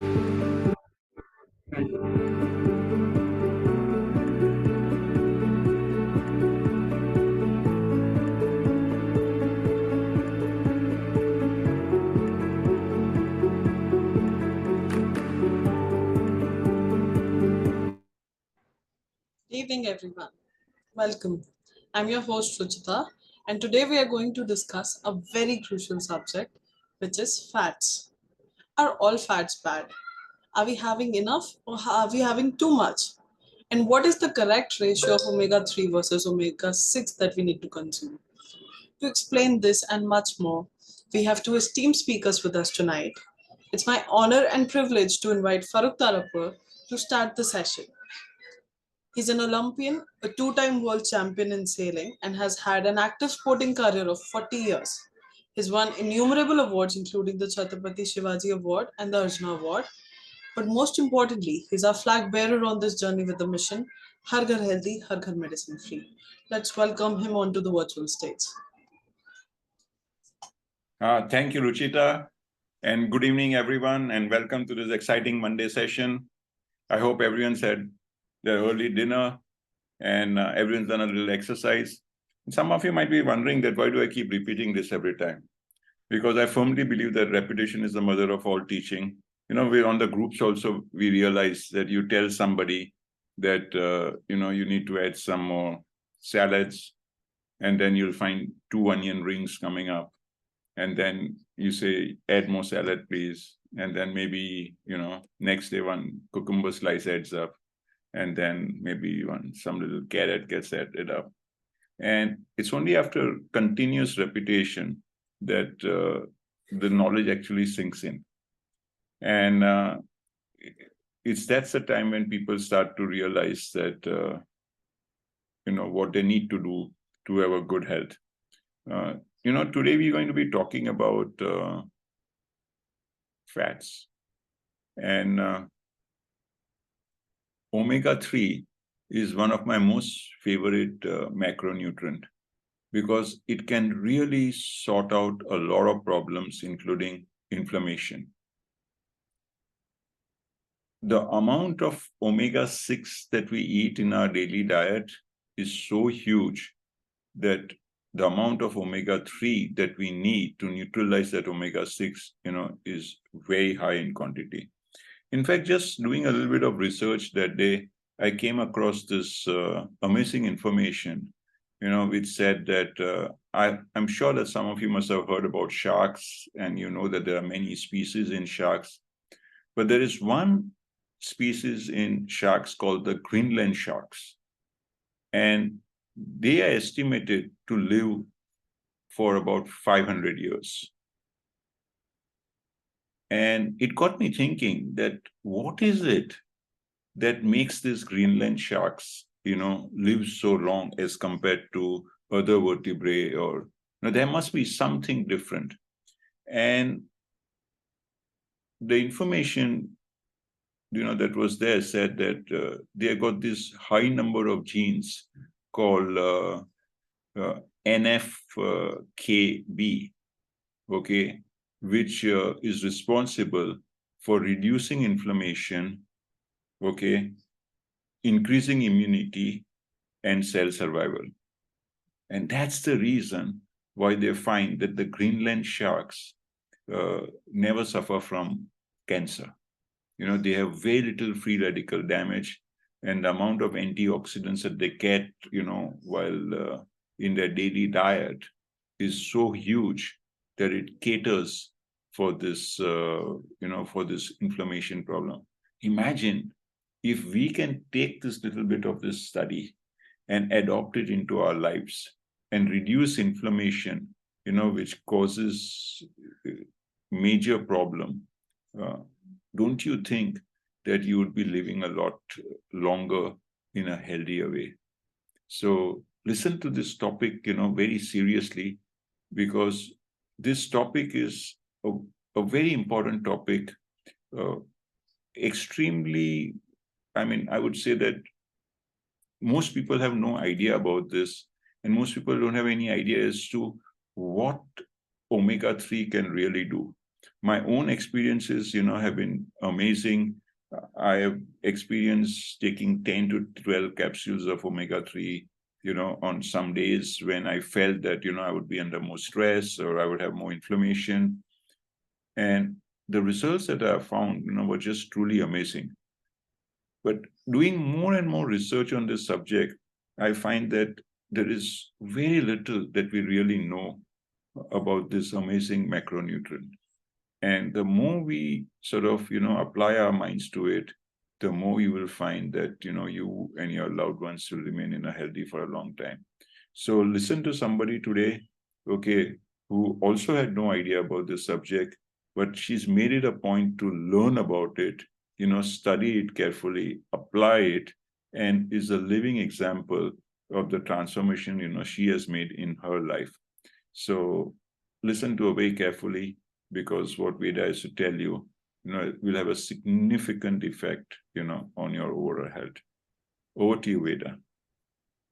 Evening, everyone. Welcome. I'm your host, Ruchita, and today we are going to discuss a very crucial subject, which is fats. Are all fats bad? Are we having enough or are we having too much? And what is the correct ratio of omega 3 versus omega 6 that we need to consume? To explain this and much more, we have two esteemed speakers with us tonight. It's my honor and privilege to invite Farooq Tarapur to start the session. He's an Olympian, a two-time world champion in sailing, and has had an active sporting career of 40 years. He's won innumerable awards, including the Chhatrapati Shivaji Award and the Arjuna Award. But most importantly, he's our flag bearer on this journey with the mission Har Ghar Healthy, Har Ghar Medicine Free. Let's welcome him onto the virtual stage. Thank you, Ruchita, and good evening, everyone, and welcome to this exciting Monday session. I hope everyone's had their early dinner and everyone's done a little exercise. And some of you might be wondering that why do I keep repeating this every time? Because I firmly believe that repetition is the mother of all teaching. We're on the groups also, we realize that you tell somebody that, you need to add some more salads, and then you'll find 2 onion rings coming up. And then you say, add more salad, please. And then maybe, next day one cucumber slice adds up. And then maybe some little carrot gets added up. And it's only after continuous repetition that the knowledge actually sinks in. And that's the time when people start to realize that, what they need to do to have a good health. Today we're going to be talking about fats. And omega-3 is one of my most favorite macronutrient because it can really sort out a lot of problems, including inflammation. The amount of omega-6 that we eat in our daily diet is so huge that the amount of omega-3 that we need to neutralize that omega-6, is very high in quantity. In fact, just doing a little bit of research that day, I came across this amazing information, which said that I'm sure that some of you must have heard about sharks, and you know that there are many species in sharks. But there is one species in sharks called the Greenland sharks. And they are estimated to live for about 500 years. And it got me thinking that what is it that makes these Greenland sharks, live so long as compared to other vertebrae, or there must be something different. And the information, that was there said that they have got this high number of genes called NFKB, okay, which is responsible for reducing inflammation, okay, increasing immunity, and cell survival. And that's the reason why they find that the Greenland sharks never suffer from cancer. They have very little free radical damage, and the amount of antioxidants that they get, while in their daily diet is so huge that it caters for this, for this inflammation problem. Imagine if we can take this little bit of this study and adopt it into our lives and reduce inflammation, which causes major problem. Don't you think that you would be living a lot longer in a healthier way? So listen to this topic, very seriously, because this topic is a very important topic, extremely, I would say that most people have no idea about this, and most people don't have any idea as to what omega-3 can really do. My own experiences, have been amazing. I have experienced taking 10 to 12 capsules of omega-3, on some days when I felt that, I would be under more stress or I would have more inflammation. And the results that I found, were just truly amazing. But doing more and more research on this subject, I find that there is very little that we really know about this amazing macronutrient. And the more we sort of, apply our minds to it, the more you will find that, you and your loved ones will remain in a healthy for a long time. So listen to somebody today, okay, who also had no idea about this subject, but she's made it a point to learn about it, study it carefully, apply it, and is a living example of the transformation, she has made in her life. So listen to her very carefully, because what Veda is to tell you, it will have a significant effect, on your overall health. Over to you, Veda.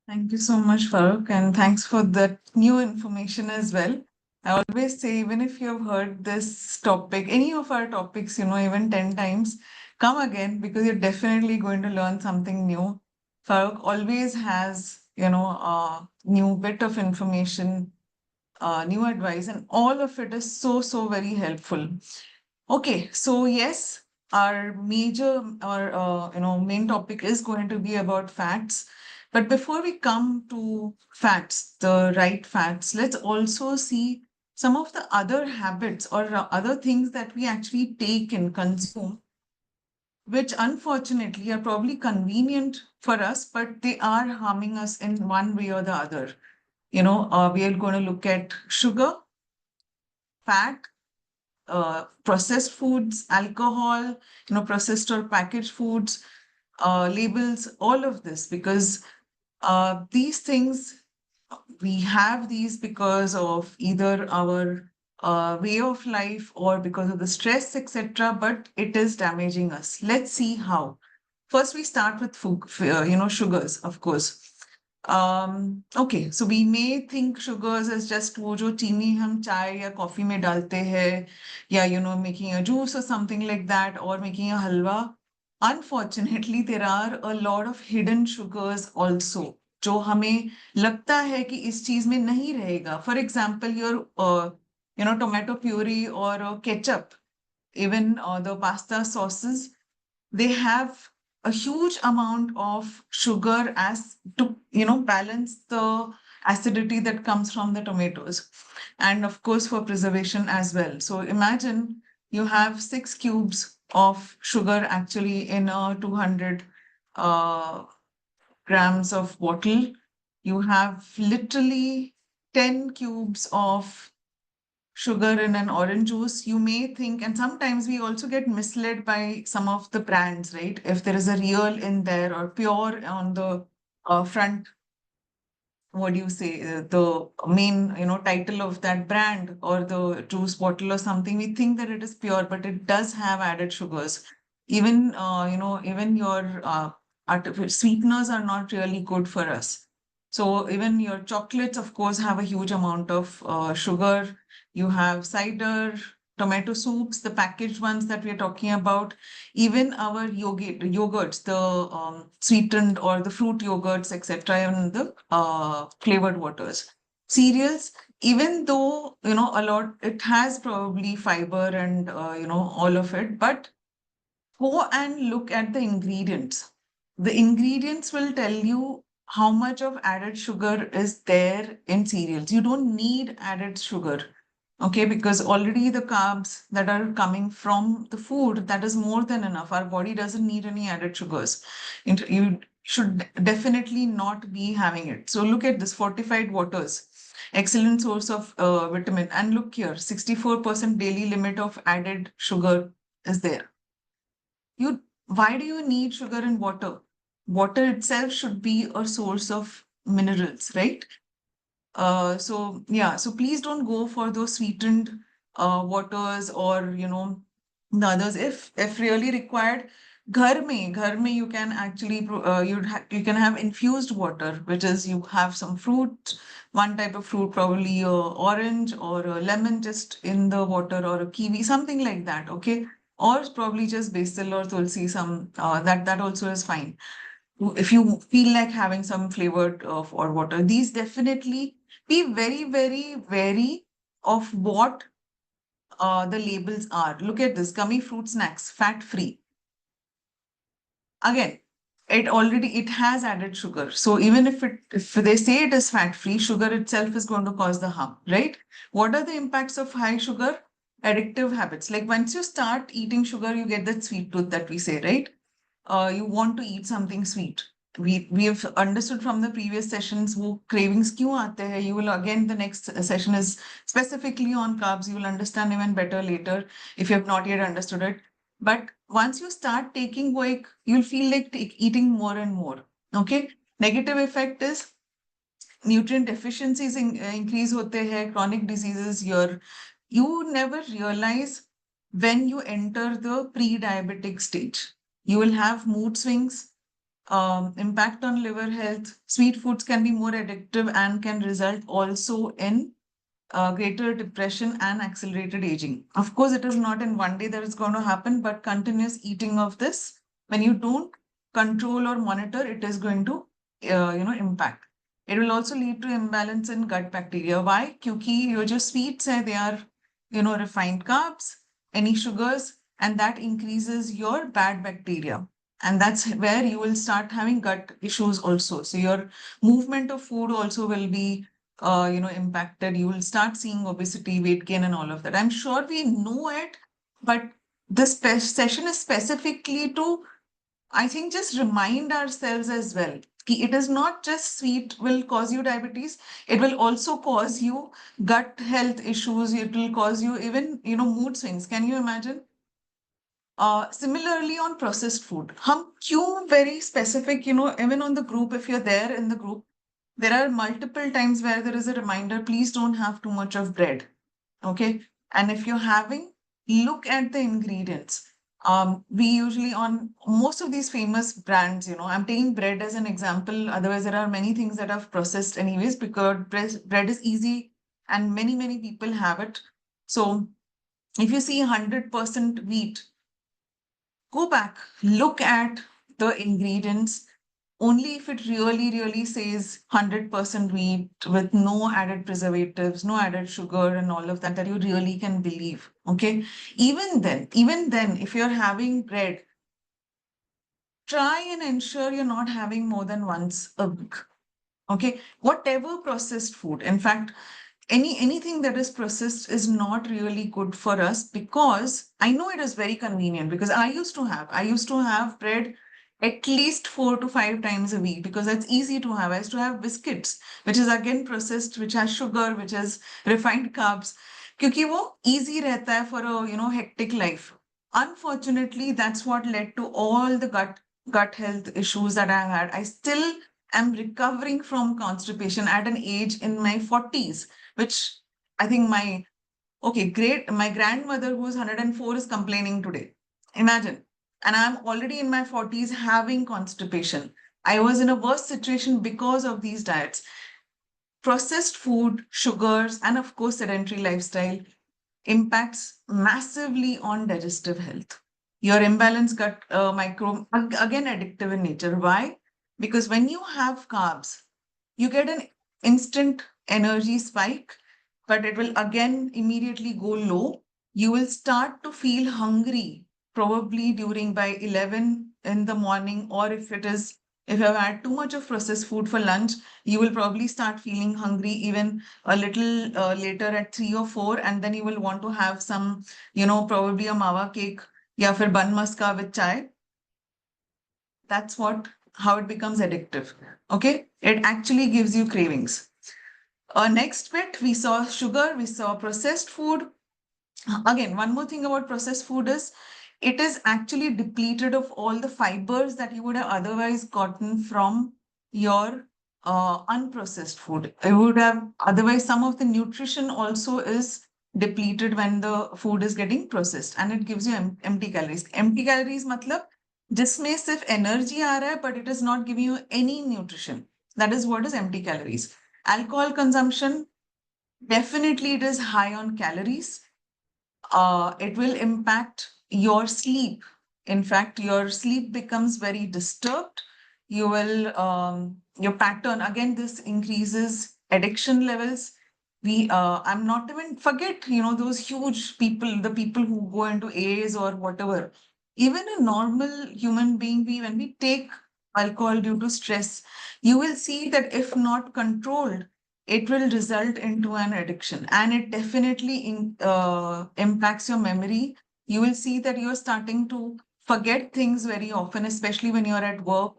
Thank you so much, Farooq, and thanks for that new information as well. I always say, even if you have heard this topic, any of our topics, even 10 times, come again because you're definitely going to learn something new. Farooq always has, a new bit of information, new advice, and all of it is so, so very helpful. Okay, so yes, our main topic is going to be about fats. But before we come to fats, the right fats, let's also see some of the other habits or other things that we actually take and consume, which unfortunately are probably convenient for us, but they are harming us in one way or the other. We are going to look at sugar, fat, processed foods, alcohol, processed or packaged foods, labels, all of this, because these things, we have these because of either our way of life or because of the stress, etc., but it is damaging us. Let's see how. First, we start with food, sugars, of course. Okay, so we may think sugars is just वो जो चीनी हम चाय या coffee में डालते हैं, या making a juice or something like that, or making a halwa. Unfortunately, there are a lot of hidden sugars also, जो हमें लगता है कि इस चीज में नहीं रहेगा. For example, your tomato puree or ketchup, even the pasta sauces, they have a huge amount of sugar as to balance the acidity that comes from the tomatoes, and of course for preservation as well. So imagine you have 6 cubes of sugar actually in a 200 grams of bottle. You have literally 10 cubes of sugar in an orange juice. You may think, and sometimes we also get misled by some of the brands, right? If there is a real in there or pure on the front, what do you say, the main, title of that brand or the juice bottle or something, we think that it is pure, but it does have added sugars. Even, even your sweeteners are not really good for us. So even your chocolates, of course, have a huge amount of sugar. You have cider, tomato soups, the packaged ones that we're talking about, even our yogurts, the sweetened or the fruit yogurts, etc., and the flavored waters. Cereals, even though, a lot, it has probably fiber and, all of it, but go and look at the ingredients. The ingredients will tell you how much of added sugar is there in cereals. You don't need added sugar, okay, because already the carbs that are coming from the food, that is more than enough. Our body doesn't need any added sugars. You should definitely not be having it. So look at this fortified waters, excellent source of vitamin. And look here, 64% daily limit of added sugar is there. Why do you need sugar in water? Water itself should be a source of minerals, right? So yeah, so please don't go for those sweetened waters or the others. If really required, घर में you can actually you can have infused water, which is you have some fruit, one type of fruit, probably a orange or a lemon, just in the water, or a kiwi, something like that. Okay, or probably just basil or tulsi, some that also is fine. If you feel like having some flavored or water, these definitely be very, very wary of what the labels are. Look at this: gummy fruit snacks, fat free. Again, it has added sugar. So even if they say it is fat free, sugar itself is going to cause the harm, right? What are the impacts of high sugar? Addictive habits. Like once you start eating sugar, you get that sweet tooth that we say, right? You want to eat something sweet. We have understood from the previous sessions wo cravings kyun aate hai. You will, again, the next session is specifically on carbs. You will understand even better later if you have not yet understood it. But once you start taking work, you'll feel like eating more and more. Okay. Negative effect is nutrient deficiencies increase hote hai, chronic diseases. You never realize when you enter the pre-diabetic stage. You will have mood swings, impact on liver health. Sweet foods can be more addictive and can result also in greater depression and accelerated aging. Of course, it is not in one day that it's going to happen, but continuous eating of this, when you don't control or monitor, it is going to, impact. It will also lead to imbalance in gut bacteria. Why? Kyunki your jo sweets hai, they are, refined carbs, any sugars, and that increases your bad bacteria. And that's where you will start having gut issues also. So your movement of food also will be impacted. You will start seeing obesity, weight gain, and all of that. I'm sure we know it, but this session is specifically to, I think, just remind ourselves as well. It is not just sweet will cause you diabetes. It will also cause you gut health issues. It will cause you even, mood swings. Can you imagine? Similarly, on processed food, hum kyun very specific, even on the group, if you're there in the group, there are multiple times where there is a reminder, please don't have too much of bread. Okay. And if you're having, look at the ingredients. We usually, on most of these famous brands, I'm taking bread as an example. Otherwise, there are many things that I've processed anyways, because bread is easy and many, many people have it. So if you see 100% wheat, go back, look at the ingredients. Only if it really, really says 100% wheat with no added preservatives, no added sugar, and all of that, that you really can believe. Okay. Even then, if you're having bread, try and ensure you're not having more than once a week. Okay. Whatever processed food, in fact, anything that is processed is not really good for us, because I know it is very convenient, because I used to have bread at least 4 to 5 times a week, because that's easy to have. I used to have biscuits, which is again processed, which has sugar, which has refined carbs, क्योंकि वो easy रहता है for a hectic life. Unfortunately, that's what led to all the gut health issues that I had. I still am recovering from constipation at an age in my 40s, which I think my grandmother, who's 104, is complaining today. Imagine. And I'm already in my 40s having constipation. I was in a worse situation because of these diets. Processed food, sugars, and of course, sedentary lifestyle impacts massively on digestive health. Your imbalanced gut again, addictive in nature. Why? Because when you have carbs, you get an instant energy spike, but it will again immediately go low. You will start to feel hungry probably during by 11 in the morning, or if you've had too much of processed food for lunch, you will probably start feeling hungry even a little later at 3 or 4, and then you will want to have some, probably a mawa cake, ya fir bun maska with chai. That's how it becomes addictive. Okay, it actually gives you cravings. Next bit, we saw sugar, we saw processed food. Again, one more thing about processed food is it is actually depleted of all the fibers that you would have otherwise gotten from your unprocessed food. You would have otherwise, some of the nutrition also is depleted when the food is getting processed, and it gives you empty calories. Empty calories matlab जिसमें सिर्फ energy आ रहा है but it is not giving you any nutrition. That is what is empty calories. Alcohol consumption, definitely it is high on calories. It will impact your sleep. In fact, your sleep becomes very disturbed. You will your pattern, again, this increases addiction levels. I'm not even, forget, those huge people, the people who go into A's or whatever. Even a normal human being, when we take alcohol due to stress, you will see that if not controlled, it will result into an addiction, and it definitely impacts your memory. You will see that you're starting to forget things very often, especially when you're at work,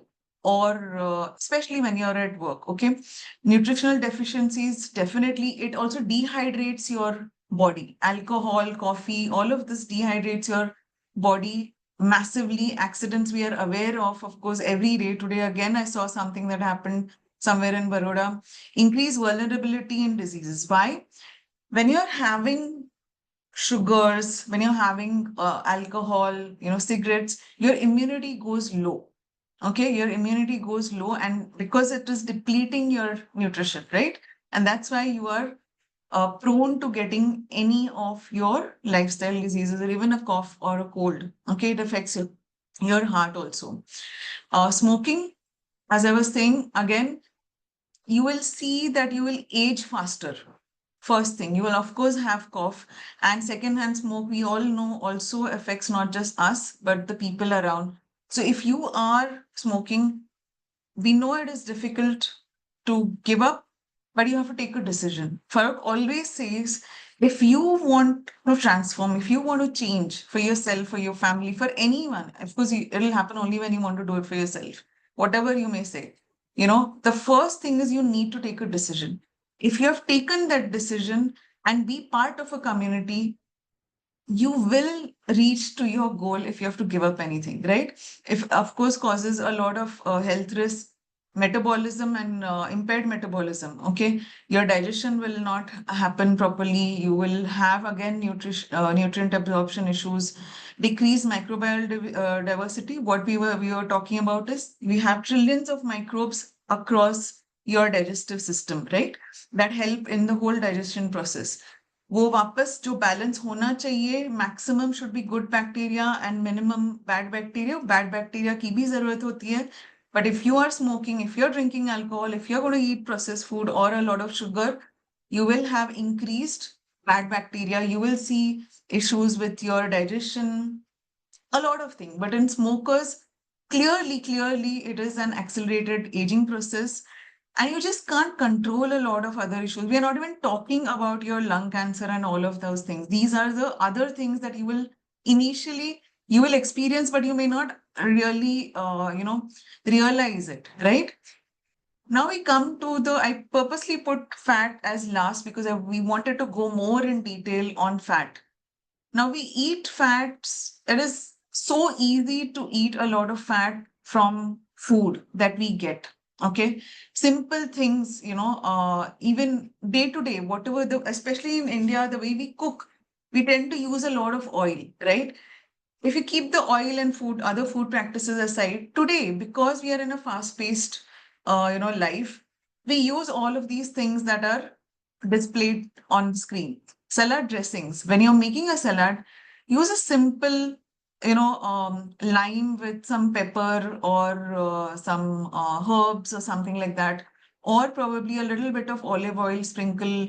or especially when you're at work. Okay, nutritional deficiencies, definitely it also dehydrates your body. Alcohol, coffee, all of this dehydrates your body massively. Accidents we are aware of course, every day. Today again, I saw something that happened somewhere in Baroda. Increased vulnerability in diseases. Why? When you're having sugars, when you're having alcohol, cigarettes, your immunity goes low. Okay, your immunity goes low, and because it is depleting your nutrition, right? And that's why you are prone to getting any of your lifestyle diseases, or even a cough or a cold. Okay, it affects your heart also. Smoking, as I was saying, again, you will see that you will age faster. First thing, you will of course have cough, and secondhand smoke, we all know, also affects not just us, but the people around. So if you are smoking, we know it is difficult to give up, but you have to take a decision. Farooq always says, if you want to transform, if you want to change for yourself, for your family, for anyone, of course, it'll happen only when you want to do it for yourself, whatever you may say. The first thing is you need to take a decision. If you have taken that decision and be part of a community, you will reach to your goal if you have to give up anything, right? If, of course, causes a lot of health risks, metabolism and impaired metabolism, okay? Your digestion will not happen properly. You will have, again, nutrient absorption issues, decreased microbial diversity. What we were talking about is we have trillions of microbes across your digestive system, right? That help in the whole digestion process. वो वापस जो balance होना चाहिए, maximum should be good bacteria and minimum bad bacteria की भी जरूरत होती है. But if you are smoking, if you're drinking alcohol, if you're going to eat processed food or a lot of sugar, you will have increased bad bacteria. You will see issues with your digestion, a lot of things. But in smokers, clearly, it is an accelerated aging process, and you just can't control a lot of other issues. We are not even talking about your lung cancer and all of those things. These are the other things that you will initially you will experience, but you may not really realize it, right? Now we come to I purposely put fat as last because we wanted to go more in detail on fat. Now we eat fats. It is so easy to eat a lot of fat from food that we get. Okay, simple things, even day to day, whatever especially in India, the way we cook, we tend to use a lot of oil, right? If you keep the oil and other food practices aside, today, because we are in a fast-paced, life, we use all of these things that are displayed on screen. Salad dressings. When you're making a salad, use a simple, lime with some pepper or some herbs or something like that, or probably a little bit of olive oil sprinkle.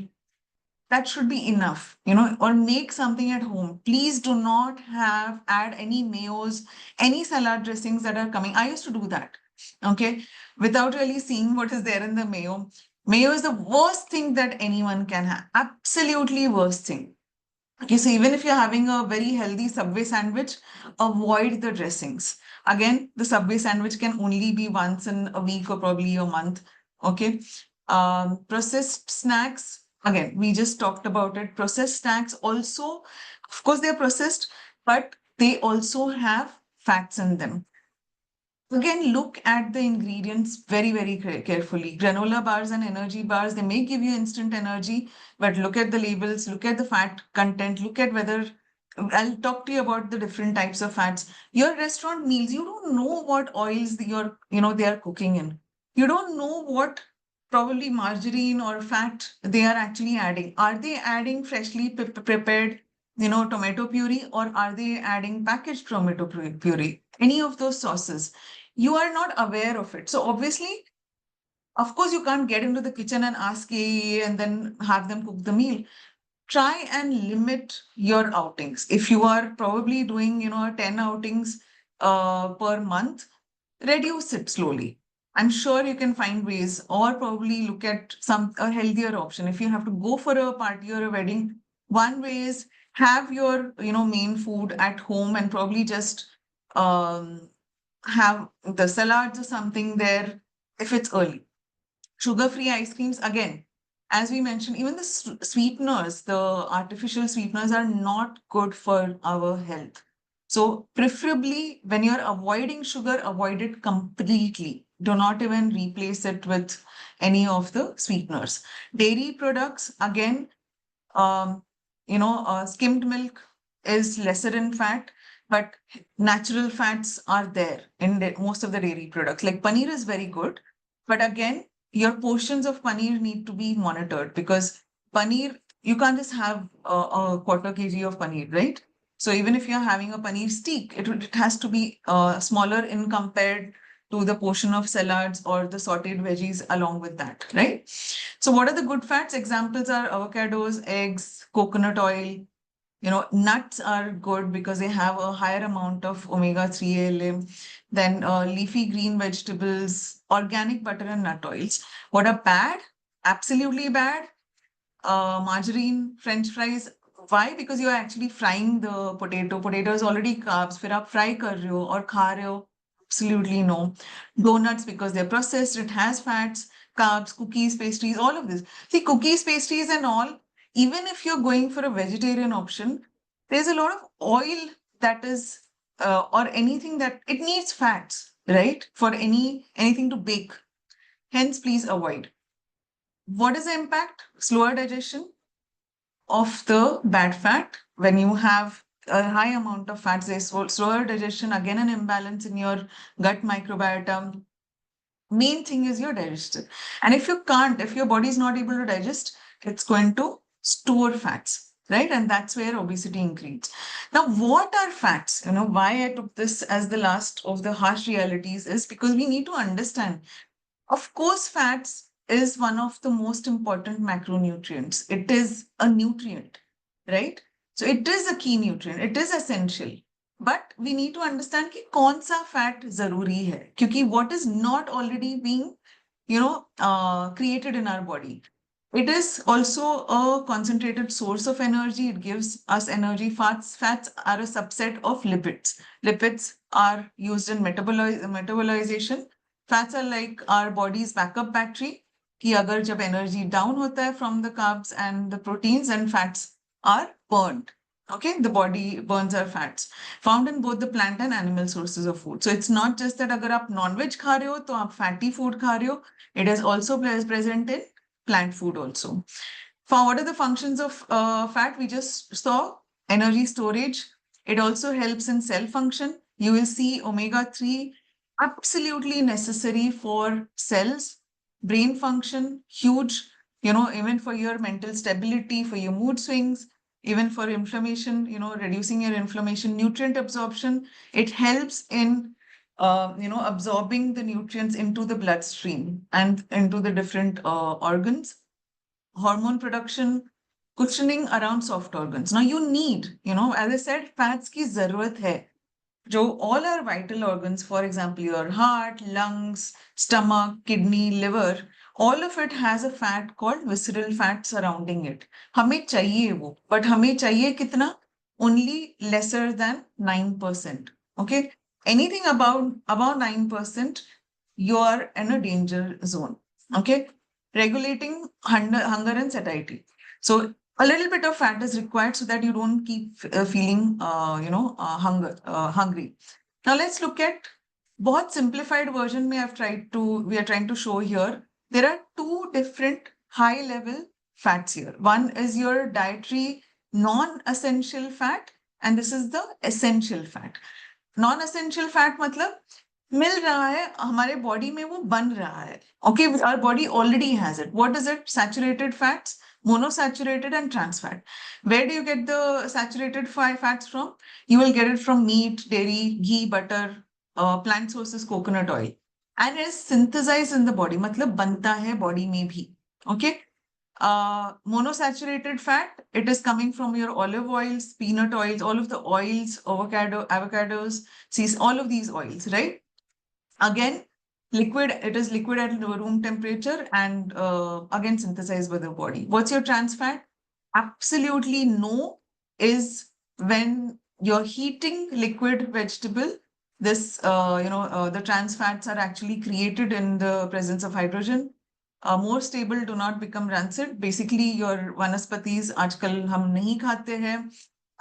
That should be enough, or make something at home. Please do not add any mayos, any salad dressings that are coming. I used to do that, okay, without really seeing what is there in the mayo. Mayo is the worst thing that anyone can have. Absolutely worst thing. Okay, so even if you're having a very healthy Subway sandwich, avoid the dressings. Again, the Subway sandwich can only be once in a week or probably a month. Okay. Processed snacks, again, we just talked about it. Processed snacks also, of course, they're processed, but they also have fats in them. Again, look at the ingredients very carefully. Granola bars and energy bars, they may give you instant energy, but look at the labels, look at the fat content, look at whether I'll talk to you about the different types of fats. Your restaurant meals, you don't know what oils they are cooking in. You don't know what probably margarine or fat they are actually adding. Are they adding freshly prepared, tomato puree, or are they adding packaged tomato puree? Any of those sauces. You are not aware of it. So obviously, of course, you can't get into the kitchen and ask and then have them cook the meal. Try and limit your outings. If you are probably doing, 10 outings per month, reduce it slowly. I'm sure you can find ways, or probably look at a healthier option. If you have to go for a party or a wedding, one way is have your, main food at home and probably just um, have the salads or something there if it's early. Sugar-free ice creams, again, as we mentioned, even the sweeteners, the artificial sweeteners are not good for our health. So preferably when you're avoiding sugar, avoid it completely. Do not even replace it with any of the sweeteners. Dairy products, again, um, skimmed milk is lesser in fat, but natural fats are there in most of the dairy products. Like paneer is very good, but again, your portions of paneer need to be monitored, because paneer, you can't just have a quarter kg of paneer, right? So even if you're having a paneer steak, it has to be smaller in compared to the portion of salads or the sauteed veggies along with that, right? So what are the good fats? Examples are avocados, eggs, coconut oil. Nuts are good because they have a higher amount of omega-3 ALA. Then leafy green vegetables, organic butter and nut oils. What are bad? Absolutely bad. Margarine, French fries. Why? Because you're actually frying the potato. Potato is already carbs. फिर आप fry कर रहे हो और खा रहे हो? Absolutely no. Donuts, because they're processed, it has fats, carbs, cookies, pastries, all of this. See, cookies, pastries and all, even if you're going for a vegetarian option, there's a lot of oil that is, or anything that it needs fats, right? For anything to bake. Hence, please avoid. What is the impact? Slower digestion of the bad fat. When you have a high amount of fats, there's slower digestion, again, an imbalance in your gut microbiota. Main thing is your digestion. And if your body is not able to digest, it's going to store fats, right? And that's where obesity increases. Now, what are fats? Why I took this as the last of the harsh realities is because we need to understand. Of course, fats is one of the most important macronutrients. It is a nutrient, right? So it is a key nutrient. It is essential. But we need to understand कि कौन सा fat जरूरी है, क्योंकि what is not already being, created in our body. It is also a concentrated source of energy. It gives us energy. Fats are a subset of lipids. Lipids are used in metabolization. Fats are like our body's backup battery. कि अगर जब energy down होता है from the carbs and the proteins, and fats are burned. Okay, the body burns our fats found in both the plant and animal sources of food. So it's not just that अगर आप non-veg खा रहे हो तो आप fatty food खा रहे हो. It is also present in plant food also. For what are the functions of fat? We just saw energy storage. It also helps in cell function. You will see omega-3 absolutely necessary for cells, brain function, huge, even for your mental stability, for your mood swings, even for inflammation, reducing your inflammation, nutrient absorption. It helps in absorbing the nutrients into the bloodstream and into the different organs. Hormone production, cushioning around soft organs. Now you need, as I said, fats ki zarurat hai. Jo all our vital organs, for example, your heart, lungs, stomach, kidney, liver, all of it has a fat called visceral fat surrounding it. हमें चाहिए वो, but हमें चाहिए कितना? Only lesser than 9%. Okay? Anything above 9%, you are in a danger zone. Okay? Regulating hunger and satiety. So a little bit of fat is required so that you don't keep feeling, hungry. Now let's look at बहुत simplified version we are trying to show here. There are two different high level fats here. One is your dietary non-essential fat, and this is the essential fat. Non-essential fat मतलब मिल रहा है हमारे body में, वो बन रहा है. Okay, our body already has it. What is it? Saturated fats, monosaturated and trans fat. Where do you get the saturated fats from? You will get it from meat, dairy, ghee, butter, plant sources, coconut oil, and it is synthesized in the body. मतलब बनता है body में भी. Okay. Monosaturated fat, it is coming from your olive oils, peanut oils, all of the oils, avocados, seeds, all of these oils, right? Again, liquid, it is liquid at room temperature and again synthesized by the body. What's your trans fat? Absolutely no, is when you're heating liquid vegetable, this, the trans fats are actually created in the presence of hydrogen. More stable, do not become rancid. Basically, your vanaspatis, आजकल हम नहीं खाते हैं.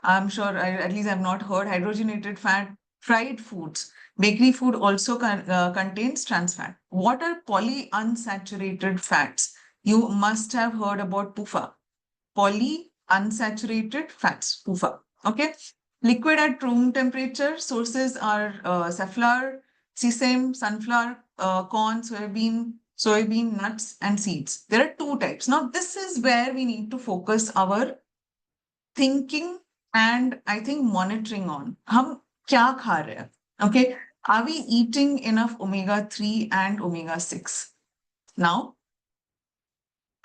I'm sure, at least I've not heard hydrogenated fat, fried foods. Bakery food also contains trans fat. What are polyunsaturated fats? You must have heard about PUFA. Polyunsaturated fats, PUFA. Okay. Liquid at room temperature, sources are safflower, sesame, sunflower, corn, soybean, nuts, and seeds. There are two types. Now, this is where we need to focus our thinking and I think monitoring on. हम क्या खा रहे हैं? Okay. Are we eating enough omega-3 and omega-6? Now,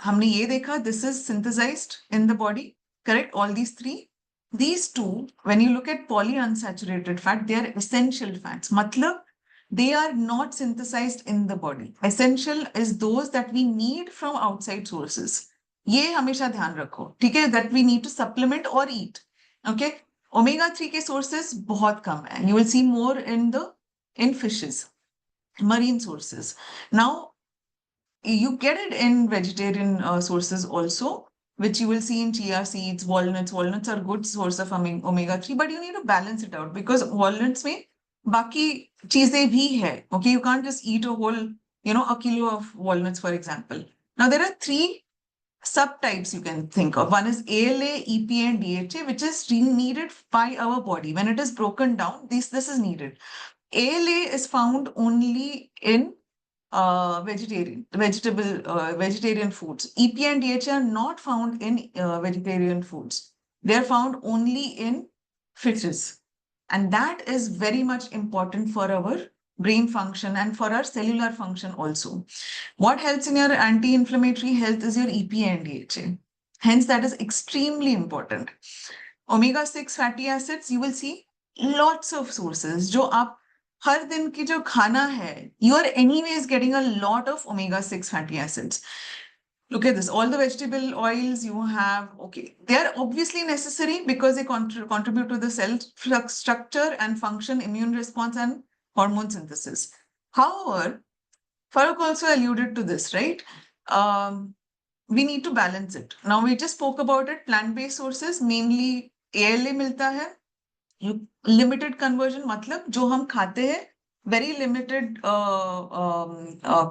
हमने ये देखा, this is synthesized in the body, correct? All these three. These two, when you look at polyunsaturated fat, they are essential fats. मतलब, they are not synthesized in the body. Essential is those that we need from outside sources. ये हमेशा ध्यान रखो, ठीक है? That we need to supplement or eat. Okay? Omega-3 के sources बहुत कम है. You will see more in fishes, marine sources. Now, you get it in vegetarian sources also, which you will see in chia seeds, walnuts. Walnuts are good source of omega-3, but you need to balance it out because walnuts में बाकी चीजें भी है. Okay, you can't just eat a whole, a kilo of walnuts, for example. Now, there are three subtypes you can think of. One is ALA, EPA, and DHA, which is needed by our body. When it is broken down, this is needed. ALA is found only in vegetarian foods. EPA and DHA are not found in vegetarian foods. They are found only in fishes. And that is very much important for our brain function and for our cellular function also. What helps in your anti-inflammatory health is your EPA and DHA. Hence, that is extremely important. Omega-6 fatty acids, you will see lots of sources. जो आप हर दिन की जो खाना है, you are anyways getting a lot of omega-6 fatty acids. Look at this, all the vegetable oils you have, okay, they are obviously necessary because they contribute to the cell structure and function, immune response, and hormone synthesis. However, Farooq also alluded to this, right? We need to balance it. Now, we just spoke about it, plant-based sources, mainly ALA मिलता है. Limited conversion मतलब जो हम खाते हैं, very limited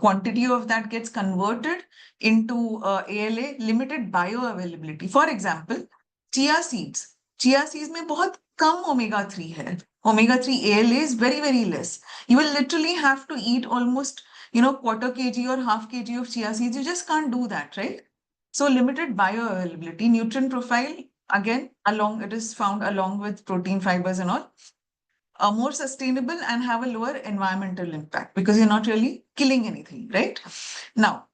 quantity of that gets converted into ALA, limited bioavailability. For example, chia seeds. Chia seeds में बहुत कम omega-3 है. Omega-3 ALA is very, very less. You will literally have to eat almost, quarter kg or half kg of chia seeds. You just can't do that, right? So limited bioavailability, nutrient profile, again, it is found along with protein, fibers and all. More sustainable and have a lower environmental impact because you're not really killing anything, right? Now,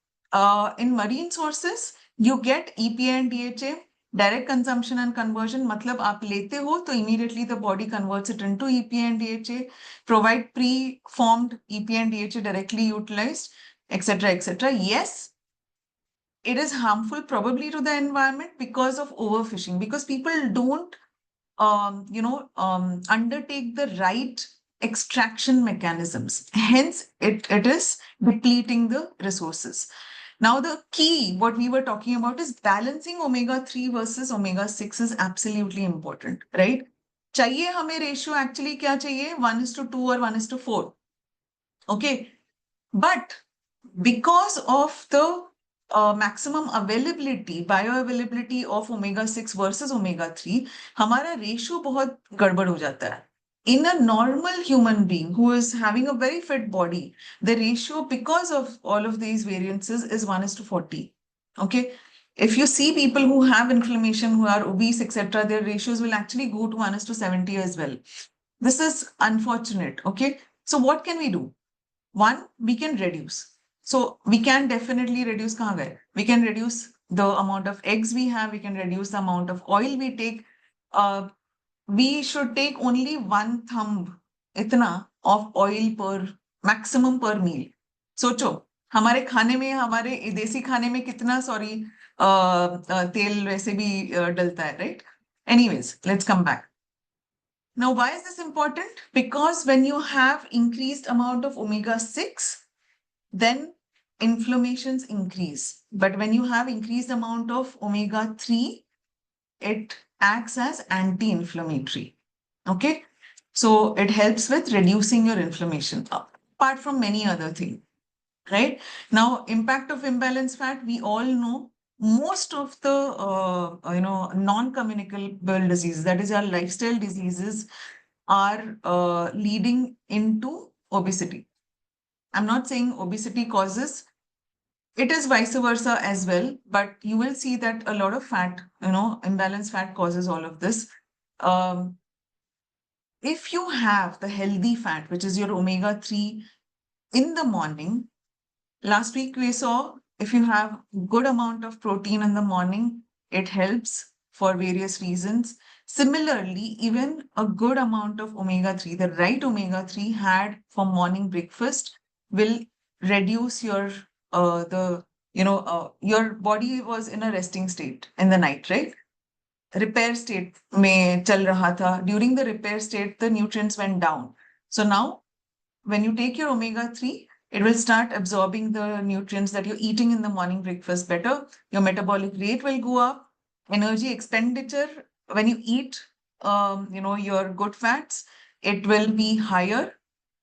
in marine sources, you get EPA and DHA, direct consumption and conversion. मतलब आप लेते हो तो immediately the body converts it into EPA and DHA, provide pre-formed EPA and DHA directly utilized, etc., etc. Yes, it is harmful probably to the environment because of overfishing, because people don't undertake the right extraction mechanisms. Hence, it is depleting the resources. Now, the key, what we were talking about, is balancing omega-3 versus omega-6 is absolutely important, right? चाहिए हमें ratio actually क्या चाहिए? 1:2 or 1:4. Okay. But because of the maximum availability, bioavailability of omega-6 versus omega-3, हमारा ratio बहुत गड़बड़ हो जाता है. In a normal human being who is having a very fit body, the ratio, because of all of these variances, is 1:40. Okay. If you see people who have inflammation, who are obese, etc., their ratios will actually go to 1:70 as well. This is unfortunate. Okay. So what can we do? One, we can reduce. So we can definitely reduce kahan gaye? We can reduce the amount of eggs we have. We can reduce the amount of oil we take. We should take only 1 thumb itna of oil per maximum per meal. सोचो हमारे खाने में, हमारे देसी खाने में कितना तेल वैसे भी डलता है, right? Anyways, let's come back. Now, why is this important? Because when you have increased amount of omega-6, then inflammations increase. But when you have increased amount of omega-3, it acts as anti-inflammatory. Okay. So it helps with reducing your inflammation, apart from many other things. Right. Now, impact of imbalanced fat, we all know most of the non-communicable diseases, that is our lifestyle diseases, are leading into obesity. I'm not saying obesity causes, it is vice versa as well, but you will see that a lot of fat, imbalanced fat causes all of this. If you have the healthy fat, which is your omega-3 in the morning, last week we saw if you have good amount of protein in the morning, it helps for various reasons. Similarly, even a good amount of omega-3, the right omega-3 had for morning breakfast will reduce your your body was in a resting state in the night, right? Repair state में चल रहा था. During the repair state, the nutrients went down. So now, when you take your omega-3, it will start absorbing the nutrients that you're eating in the morning breakfast better. Your metabolic rate will go up. Energy expenditure, when you eat, your good fats, it will be higher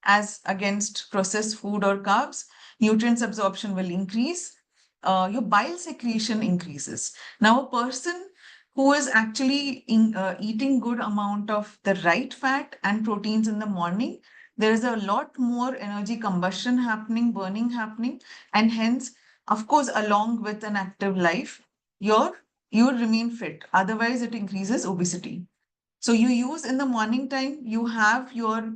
as against processed food or carbs. Nutrients absorption will increase. Your bile secretion increases. Now, a person who is actually eating good amount of the right fat and proteins in the morning, there is a lot more energy combustion happening, burning happening, and hence, of course, along with an active life, you remain fit. Otherwise, it increases obesity. So you use in the morning time, you have your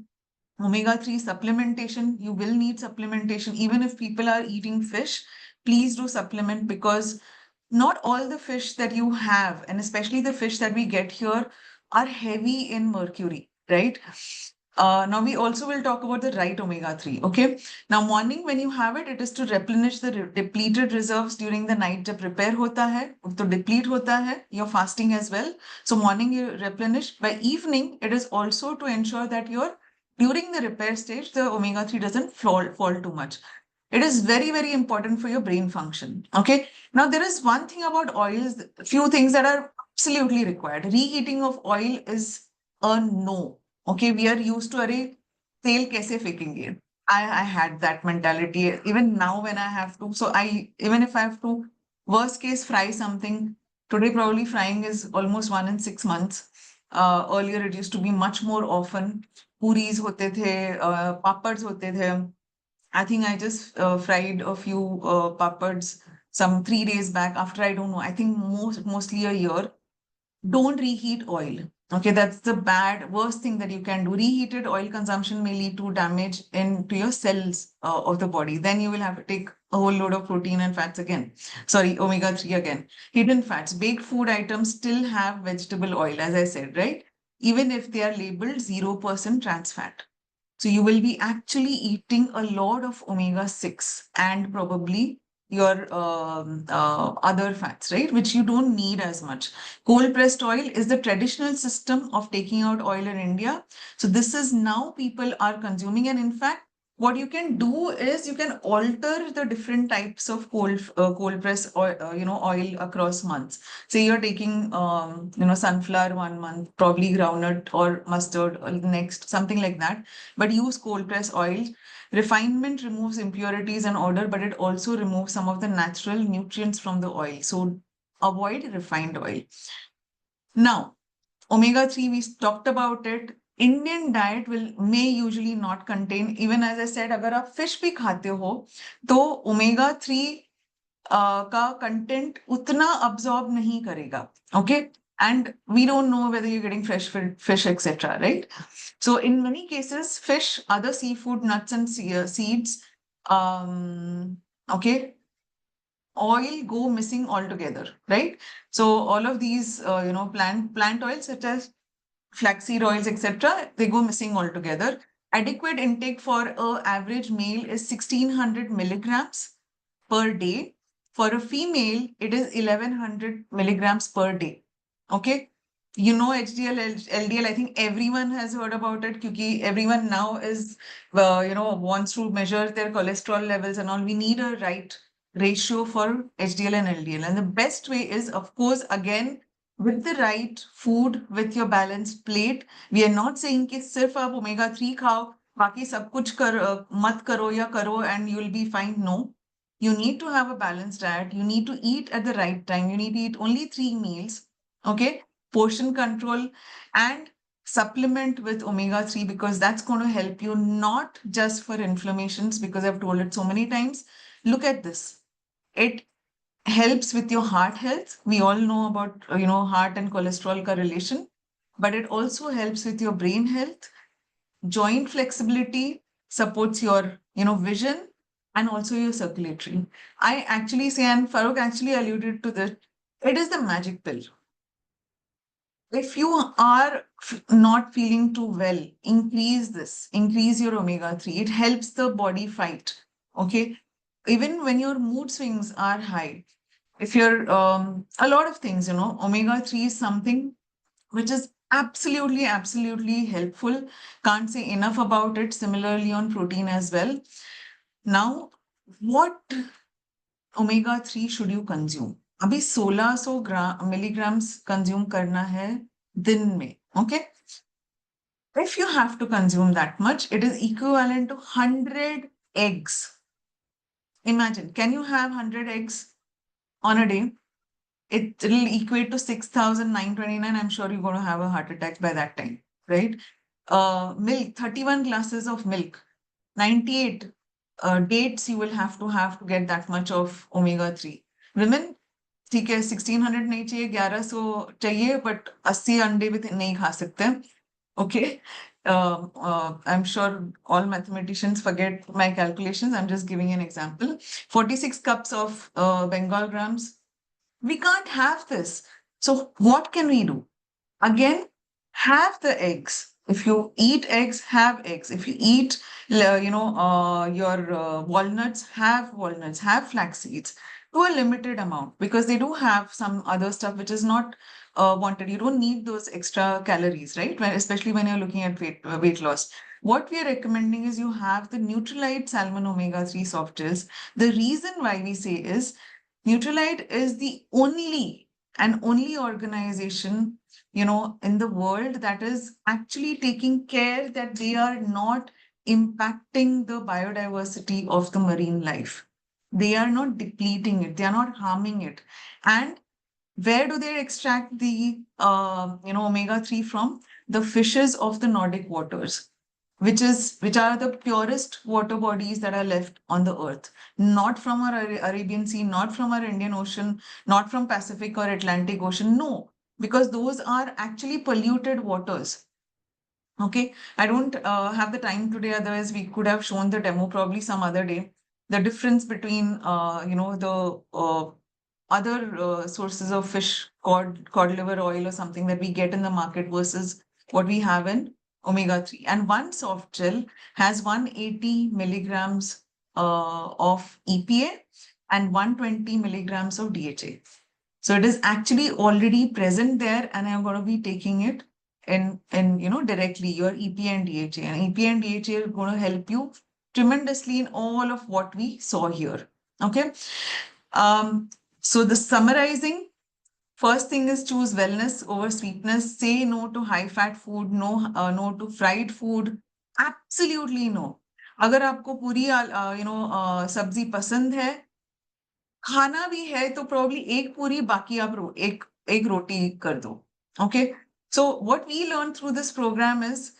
omega-3 supplementation. You will need supplementation. Even if people are eating fish, please do supplement, because not all the fish that you have, and especially the fish that we get here, are heavy in mercury, right? Now we also will talk about the right omega-3. Okay. Now morning when you have it, it is to replenish the depleted reserves during the night. जब repair होता है, तो deplete होता है, you're fasting as well. So morning you replenish. By evening, it is also to ensure that during the repair stage, the omega-3 doesn't fall too much. It is very, very important for your brain function. Okay. Now there is one thing about oils, few things that are absolutely required. Reheating of oil is a no. Okay, we are used to, अरे तेल कैसे फेंकेंगे? I had that mentality even now when I have to. So even if I have to, worst case, fry something. Today probably frying is almost 1 in 6 months. Earlier it used to be much more often. Puris होते थे, papads होते थे. I think I just fried a few papads some 3 days back. After, I don't know, I think mostly a year. Don't reheat oil. Okay, that's the worst thing that you can do. Reheated oil consumption may lead to damage into your cells of the body. Then you will have to take a whole load of protein and fats again. Sorry, omega-3 again. Hidden fats. Baked food items still have vegetable oil, as I said, right? Even if they are labeled 0% trans fat. So you will be actually eating a lot of omega-6 and probably your other fats, right? Which you don't need as much. Cold pressed oil is the traditional system of taking out oil in India. So this is now people are consuming, and in fact, what you can do is you can alter the different types of cold press or oil across months. Say you're taking sunflower 1 month, probably groundnut or mustard next, something like that. But use cold press oil. Refinement removes impurities and odor, but it also removes some of the natural nutrients from the oil. So avoid refined oil. Now, omega-3, we talked about it. Indian diet may usually not contain, even as I said, अगर आप fish भी खाते हो तो omega-3 का content उतना absorb नहीं करेगा. Okay, and we don't know whether you're getting fresh fish, etc. Right? So in many cases, fish, other seafood, nuts and seeds, okay, oil go missing altogether, right? So all of these, plant oils such as flaxseed oils, etc., they go missing altogether. Adequate intake for an average male is 1600 milligrams per day. For a female, it is 1100 milligrams per day. Okay. You know HDL, LDL, I think everyone has heard about it because everyone now is, wants to measure their cholesterol levels and all. We need a right ratio for HDL and LDL. And the best way is, of course, again, with the right food, with your balanced plate. We are not saying कि सिर्फ आप omega-3 खाओ, बाकी सब कुछ मत करो या करो and you'll be fine. No, you need to have a balanced diet. You need to eat at the right time. You need to eat only 3 meals. Okay, portion control and supplement with omega-3 because that's going to help you not just for inflammations, because I've told it so many times. Look at this. It helps with your heart health. We all know about, heart and cholesterol correlation, but it also helps with your brain health, joint flexibility, supports your, vision, and also your circulatory. I actually say, and Farooq actually alluded to this, it is the magic pill. If you are not feeling too well, increase your omega-3. It helps the body fight. Okay. Even when your mood swings are high, if you're a lot of things, omega-3 is something which is absolutely helpful. Can't say enough about it. Similarly on protein as well. Now, what omega-3 should you consume? अभी 1600 milligrams consume करना है दिन में. Okay. If you have to consume that much, it is equivalent to 100 eggs. Imagine, can you have 100 eggs on a day? It will equate to 6,929. I'm sure you're going to have a heart attack by that time, right? Milk, 31 glasses of milk, 98 dates you will have to get that much of omega-3. Women, ठीक है 1600 नहीं चाहिए 1100 चाहिए but 80 अंडे भी नहीं खा सकते. Okay. I'm sure all mathematicians forget my calculations. I'm just giving an example. 46 cups of Bengal grams. We can't have this. So what can we do? Again, have the eggs. If you eat eggs, have eggs. If you eat, your walnuts, have flax seeds to a limited amount because they do have some other stuff which is not wanted. You don't need those extra calories, right? Especially when you're looking at weight loss. What we are recommending is you have the Nutrilite Salmon Omega-3 soft gels. The reason why we say is Nutrilite is the only organization, in the world that is actually taking care that they are not impacting the biodiversity of the marine life. They are not depleting it. They are not harming it. And where do they extract the, omega-3 from? The fishes of the Nordic waters, which are the purest water bodies that are left on the earth, not from our Arabian Sea, not from our Indian Ocean, not from Pacific or Atlantic Ocean. No, because those are actually polluted waters. Okay, I don't have the time today. Otherwise, we could have shown the demo probably some other day. The difference between, the other sources of fish, cod liver oil or something that we get in the market versus what we have in omega-3. And one soft gel has 180 milligrams of EPA and 120 milligrams of DHA. So it is actually already present there, and I'm going to be taking it in directly your EPA and DHA. And EPA and DHA are going to help you tremendously in all of what we saw here. Okay. So the summarizing, first thing is choose wellness over sweetness. Say no to high fat food, no to fried food. Absolutely no. अगर आपको पूरी सब्जी पसंद है, खाना भी है तो probably एक पूरी बाकी आप एक रोटी कर दो. Okay. So what we learned through this program is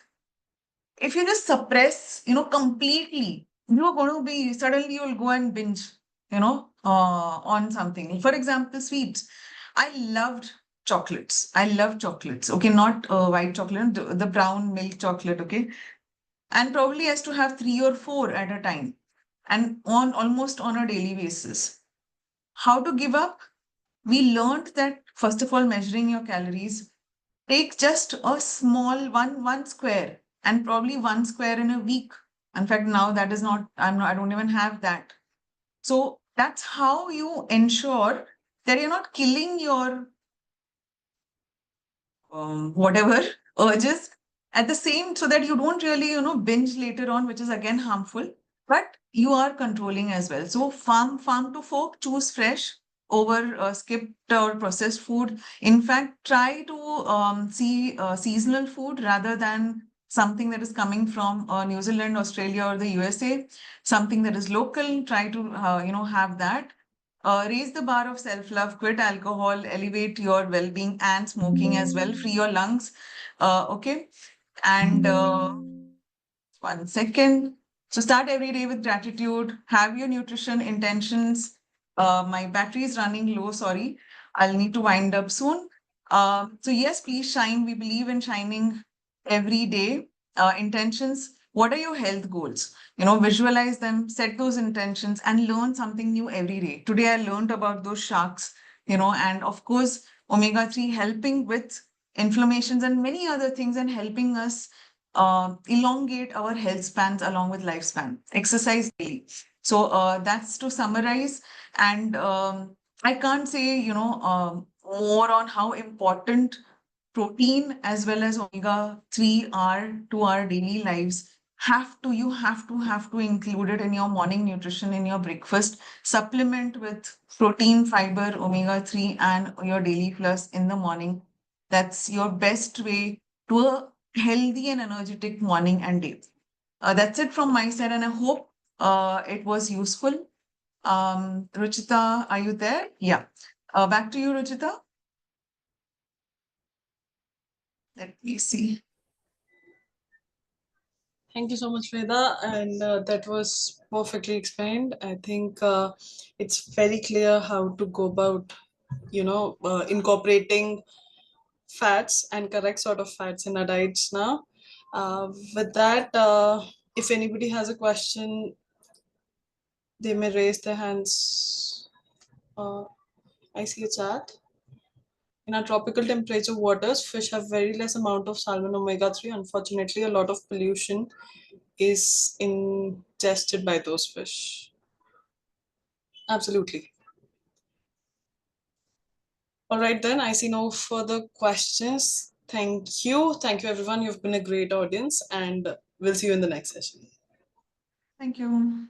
if you just suppress, completely, you're going to be suddenly you'll go and binge, on something. For example, sweets. I loved chocolates. I love chocolates. Okay, not white chocolate, the brown milk chocolate. Okay, and probably has to have 3 or 4 at a time, and on almost on a daily basis. How to give up? We learned that first of all, measuring your calories. Take just a small one square and probably 1 square in a week. In fact, now that is not, I don't even have that. So that's how you ensure that you're not killing your whatever urges at the same, so that you don't really, binge later on, which is again harmful, but you are controlling as well. So farm to fork, choose fresh over skipped or processed food. In fact, try to see seasonal food rather than something that is coming from New Zealand, Australia, or the USA. Something that is local, try to have that. Raise the bar of self-love, quit alcohol, elevate your well-being and smoking as well, free your lungs. Okay. And 1 second. So start every day with gratitude, have your nutrition intentions. My battery is running low, sorry. I'll need to wind up soon. So yes, please shine. We believe in shining every day. Intentions. What are your health goals? Visualize them, set those intentions, and learn something new every day. Today, I learned about those sharks, and of course, omega-3 helping with inflammations and many other things, and helping us elongate our health spans along with lifespan. Exercise daily. So that's to summarize. And I can't say, more on how important protein as well as omega-3 are to our daily lives. You have to include it in your morning nutrition, in your breakfast. Supplement with protein, fiber, omega-3, and your daily plus in the morning. That's your best way to a healthy and energetic morning and day. That's it from my side, and I hope it was useful. Ruchita, are you there? Yeah. Back to you, Ruchita. Let me see. Thank you so much, Veda, and that was perfectly explained. I think it's very clear how to go about, incorporating fats and correct sort of fats in our diets now. With that, if anybody has a question, they may raise their hands. I see a chat. In our tropical temperature waters, fish have very less amount of salmon omega-3. Unfortunately, a lot of pollution is ingested by those fish. Absolutely. All right, then I see no further questions. Thank you. Thank you, everyone. You've been a great audience, and we'll see you in the next session. Thank you.